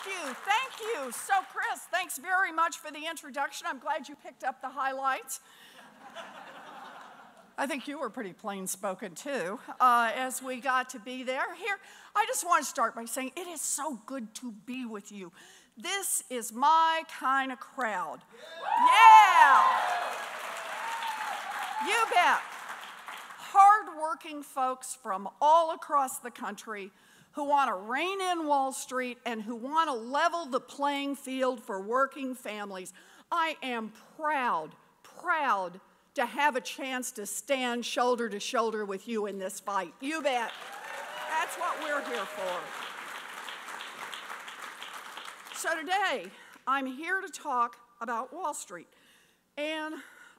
Thank you. So, Chris, thanks very much for the introduction. I'm glad you picked up the highlights. I think you were pretty plain-spoken, too, as we got to be there. Here, I just want to start by saying it is so good to be with you. This is my kind of crowd. Yeah! You bet. Hard-working folks from all across the country who want to rein in Wall Street and who want to level the playing field for working families. I am proud to have a chance to stand shoulder to shoulder with you in this fight. You bet. That's what we're here for. So today, I'm here to talk about Wall Street. And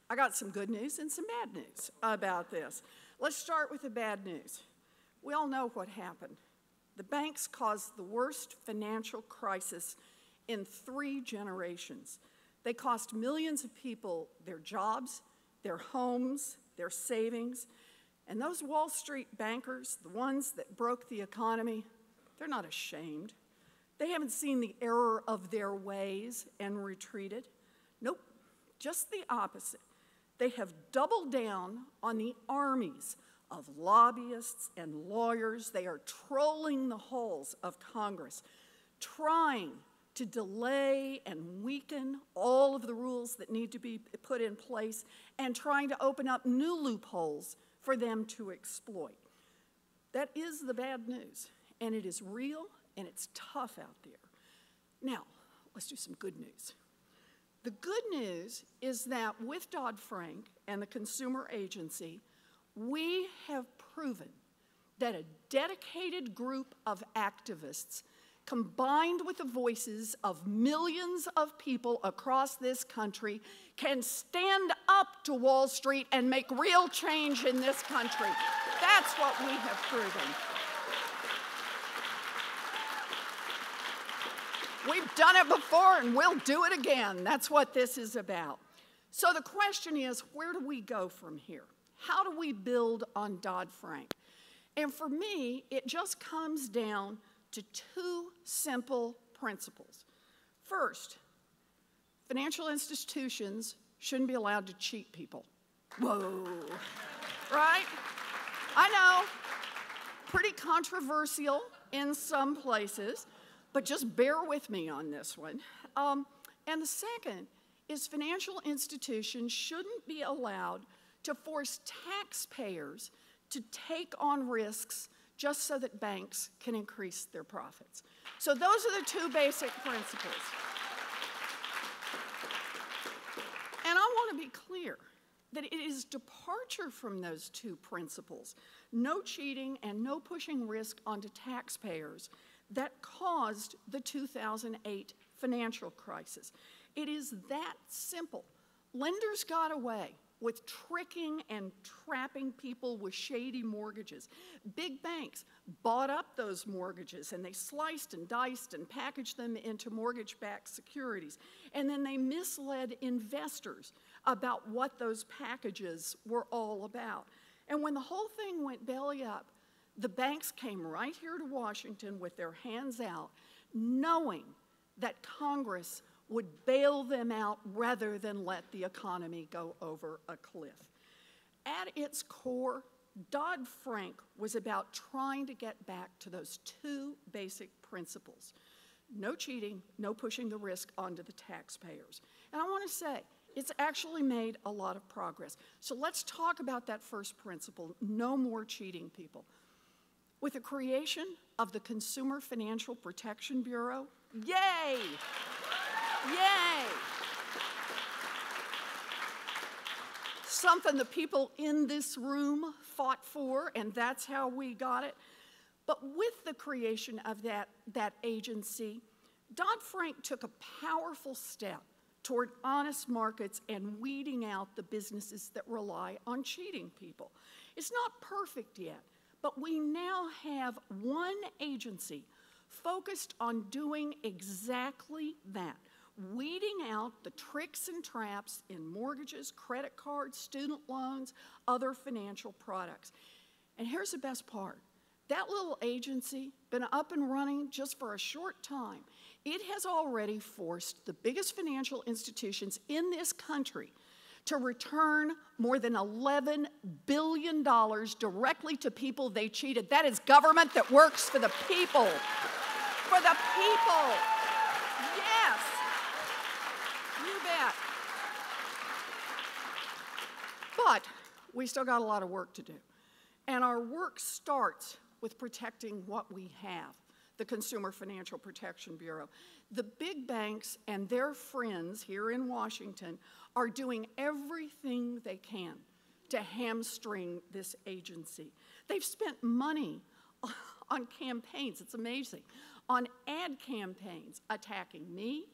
I got some good news and some bad news about this. Let's start with the bad news. We all know what happened. The banks caused the worst financial crisis in 3 generations. They cost millions of people their jobs, their homes, their savings. And those Wall Street bankers, the ones that broke the economy, they're not ashamed. They haven't seen the error of their ways and retreated. Nope, just the opposite. They have doubled down on the armies of lobbyists and lawyers. They are trolling the halls of Congress, trying to delay and weaken all of the rules that need to be put in place and trying to open up new loopholes for them to exploit. That is the bad news, and it is real and it's tough out there. Now, let's do some good news. The good news is that with Dodd-Frank and the Consumer Agency, we have proven that a dedicated group of activists, combined with the voices of millions of people across this country, can stand up to Wall Street and make real change in this country. That's what we have proven. We've done it before and we'll do it again. That's what this is about. So the question is, where do we go from here? How do we build on Dodd-Frank? And for me, it just comes down to 2 simple principles. First, financial institutions shouldn't be allowed to cheat people. Whoa, right? I know, pretty controversial in some places, but just bear with me on this one. And the second is financial institutions shouldn't be allowed to force taxpayers to take on risks just so that banks can increase their profits. So those are the 2 basic principles. And I want to be clear that it is departure from those 2 principles, no cheating and no pushing risk onto taxpayers, that caused the 2008 financial crisis. It is that simple. Lenders got away with tricking and trapping people with shady mortgages. Big banks bought up those mortgages and they sliced and diced and packaged them into mortgage-backed securities. And then they misled investors about what those packages were all about. And when the whole thing went belly up, the banks came right here to Washington with their hands out, knowing that Congress would bail them out rather than let the economy go over a cliff. At its core, Dodd-Frank was about trying to get back to those 2 basic principles. No cheating, no pushing the risk onto the taxpayers. And I want to say, it's actually made a lot of progress. So let's talk about that first principle, no more cheating people. With the creation of the Consumer Financial Protection Bureau, yay! Yay! Something the people in this room fought for, and that's how we got it. But with the creation of that agency, Dodd-Frank took a powerful step toward honest markets and weeding out the businesses that rely on cheating people. It's not perfect yet, but we now have one agency focused on doing exactly that, weeding out the tricks and traps in mortgages, credit cards, student loans, other financial products. And here's the best part. That little agency, been up and running just for a short time, it has already forced the biggest financial institutions in this country to return more than $11 billion directly to people they cheated. That is government that works for the people. For the people. Yes. You bet. But we still got a lot of work to do. And our work starts with protecting what we have, the Consumer Financial Protection Bureau. The big banks and their friends here in Washington are doing everything they can to hamstring this agency. They've spent money on campaigns, it's amazing, on ad campaigns attacking me,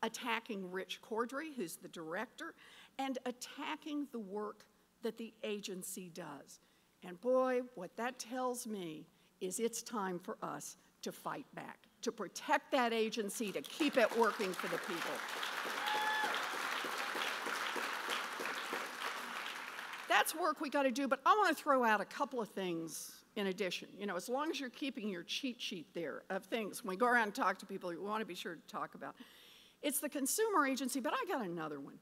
attacking Rich Cordray, who's the director, and attacking the work that the agency does. And boy, what that tells me is it's time for us to fight back, to protect that agency, to keep it working for the people. That's work we got to do, but I want to throw out a couple of things in addition. You know, as long as you're keeping your cheat sheet there of things, when we go around and talk to people, we want to be sure to talk about. It's the consumer agency, but I got another one.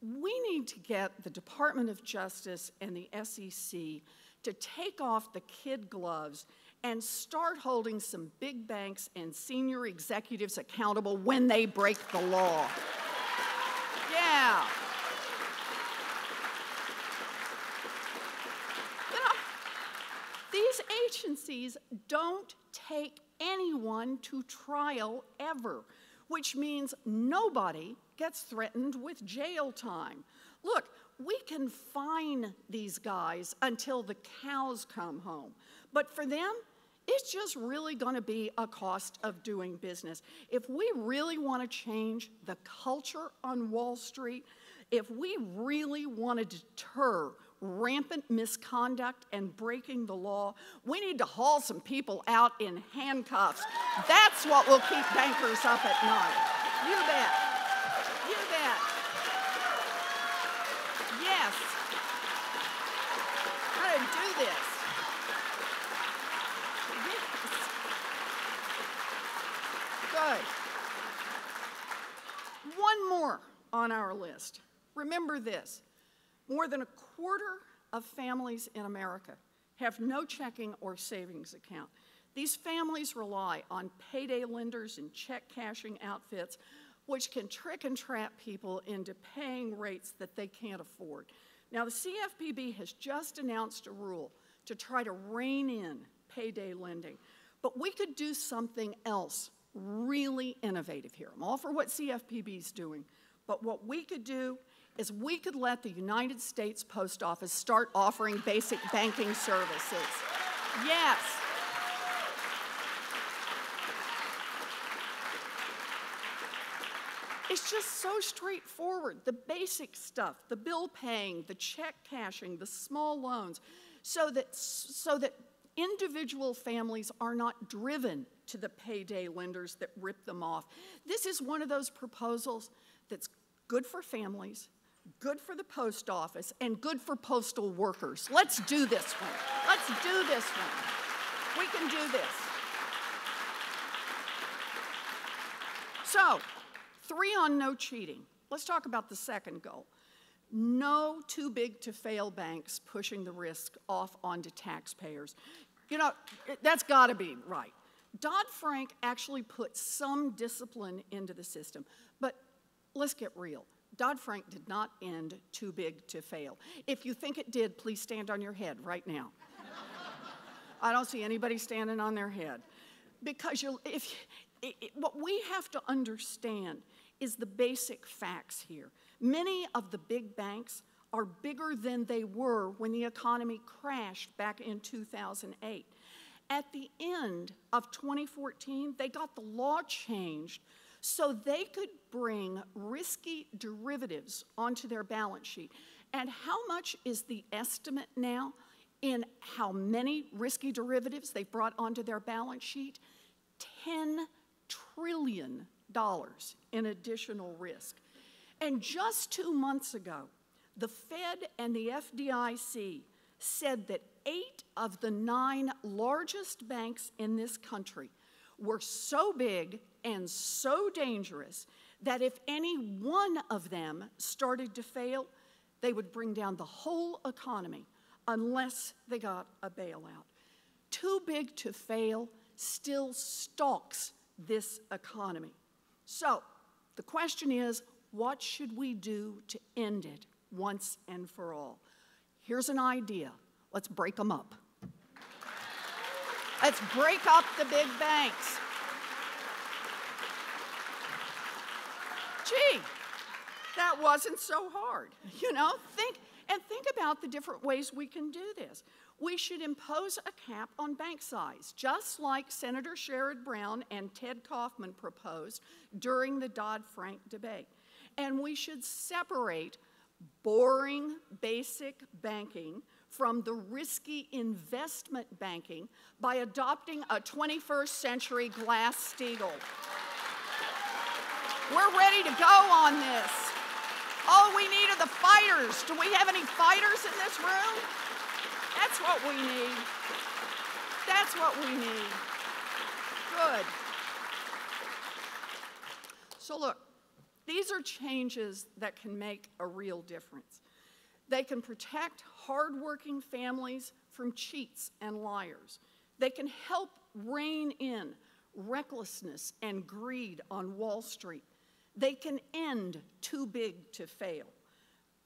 We need to get the Department of Justice and the SEC to take off the kid gloves and start holding some big banks and senior executives accountable when they break the law. Yeah. You know, these agencies don't take anyone to trial ever, which means nobody gets threatened with jail time. Look, we can fine these guys until the cows come home. But for them, it's just really going to be a cost of doing business. If we really want to change the culture on Wall Street, if we really want to deter rampant misconduct and breaking the law, we need to haul some people out in handcuffs. That's what will keep bankers up at night. You bet. You bet. Yes. How to do this. Good. One more on our list. Remember this. More than a quarter of families in America have no checking or savings account. These families rely on payday lenders and check cashing outfits, which can trick and trap people into paying rates that they can't afford. Now, the CFPB has just announced a rule to try to rein in payday lending, but we could do something else really innovative here. I'm all for what CFPB is doing, but what we could do is we could let the United States Post Office start offering basic banking services. Yes. It's just so straightforward. The basic stuff, the bill paying, the check cashing, the small loans, so that individual families are not driven to the payday lenders that rip them off. This is one of those proposals that's good for families, good for the post office, and good for postal workers. Let's do this one. Let's do this one. We can do this. So, 3 on no cheating. Let's talk about the second goal. No too big to fail banks pushing the risk off onto taxpayers. You know, that's got to be right. Dodd-Frank actually put some discipline into the system, but let's get real. Dodd-Frank did not end too big to fail. If you think it did, please stand on your head right now. I don't see anybody standing on their head. Because what we have to understand is the basic facts here. Many of the big banks are bigger than they were when the economy crashed back in 2008. At the end of 2014, they got the law changed so they could bring risky derivatives onto their balance sheet. And how much is the estimate now in how many risky derivatives they brought onto their balance sheet? $10 trillion in additional risk. And just 2 months ago, the Fed and the FDIC said that 8 of the 9 largest banks in this country were so big and so dangerous that if any one of them started to fail, they would bring down the whole economy unless they got a bailout. Too big to fail still stalks this economy. So the question is, what should we do to end it once and for all? Here's an idea. Let's break them up. Let's break up the big banks. Gee, that wasn't so hard. You know, think about the different ways we can do this. We should impose a cap on bank size, just like Senator Sherrod Brown and Ted Kaufman proposed during the Dodd-Frank debate. And we should separate boring, basic banking from the risky investment banking by adopting a 21st century Glass-Steagall. We're ready to go on this. All we need are the fighters. Do we have any fighters in this room? That's what we need. That's what we need. Good. So look, these are changes that can make a real difference. They can protect hardworking families from cheats and liars. They can help rein in recklessness and greed on Wall Street. They can end too big to fail.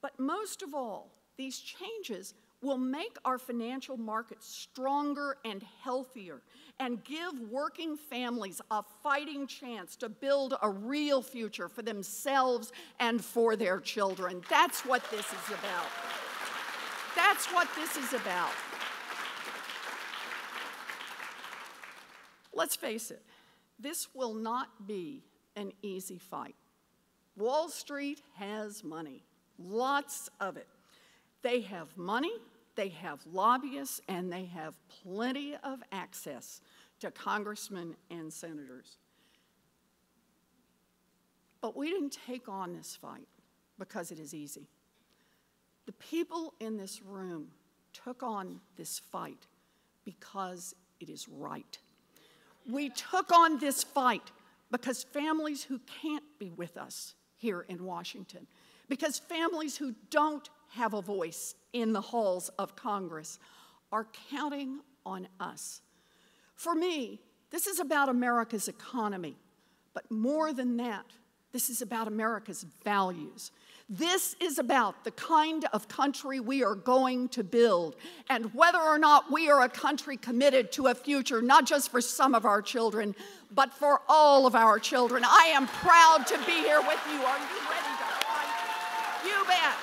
But most of all, these changes will make our financial markets stronger and healthier and give working families a fighting chance to build a real future for themselves and for their children. That's what this is about. That's what this is about. Let's face it, this will not be an easy fight. Wall Street has money, lots of it. They have money, they have lobbyists, and they have plenty of access to congressmen and senators. But we didn't take on this fight because it is easy. The people in this room took on this fight because it is right. We took on this fight because families who can't be with us here in Washington, because families who don't have a voice in the halls of Congress are counting on us. For me, this is about America's economy, but more than that, this is about America's values. This is about the kind of country we are going to build and whether or not we are a country committed to a future, not just for some of our children, but for all of our children. I am proud to be here with you. Are you ready to fight? You bet.